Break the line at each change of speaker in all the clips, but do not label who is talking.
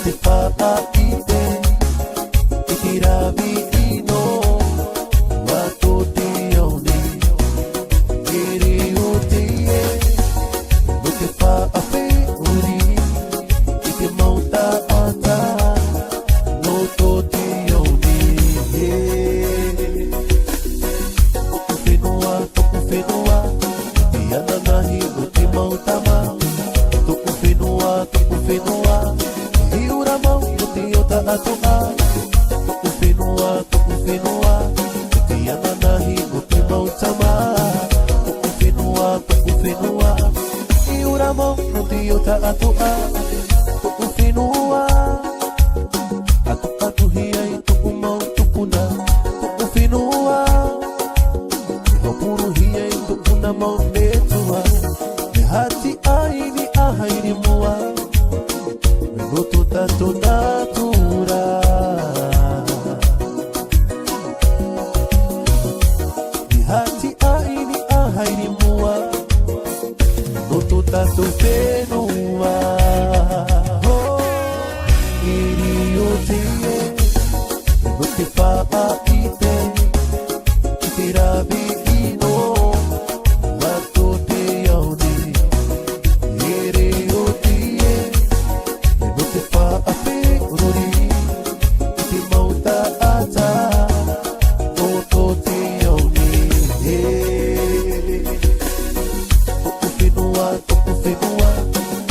te whaaite, i te rawi ino, wato te aone, e reo te e, no te whaape uri, i te mauta ata, no to te aone, toku whenua, te ananahi no te mautama, toku whenua, i ura mau no te ota atoa, toku whenua, te ananahi no te mautama, toku whenua, i ura mau no te ota atoa, toku whenua, atu hiai toku mau tupuna, toku whenua, puru hiai tupuna mau netua, me hati aini ahairi mua, me noto tato natura. Me hati aini ahairi mua, me noto tato whenua. Iri o te e, me no te whaaite, i te rawi ino, wato te aone, e reo te e, me no te whaape rori, i te mauta ata, o to te aone, toku whenua,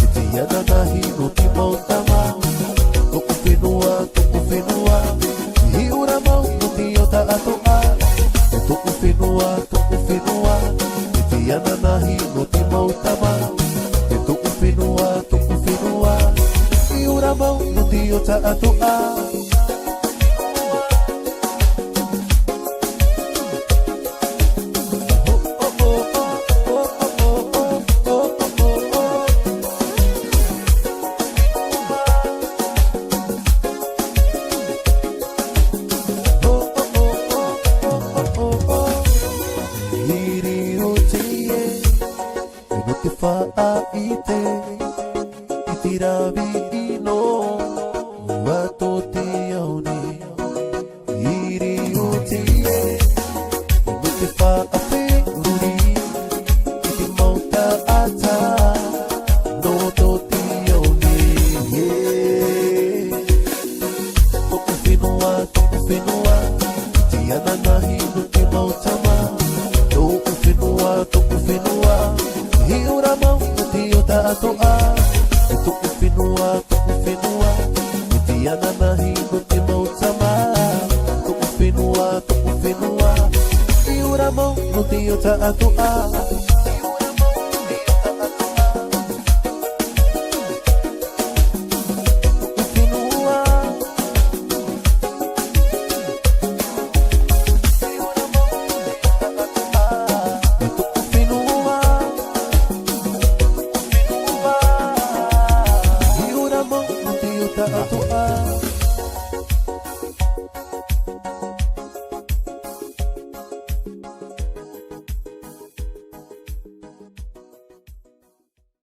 e te ananahi no te mautama, toku whenua, i ura mau no te ota atoa, toku whenua, e te ananahi no te mautama, toku whenua, i ura mau no te ota atoa. Iri o te e, e no te whaaite, i te rawi ino, wato te aone. Iri o te e, e no te whaape ruri, i te mauta ata, no to te aone. Toku whenua, i te ananahi no te mautama, toku whenua, i ura mau no te ota atoa, toku whenua, i te ananahi no te mautama, toku whenua, i ura mau no te ota atoa.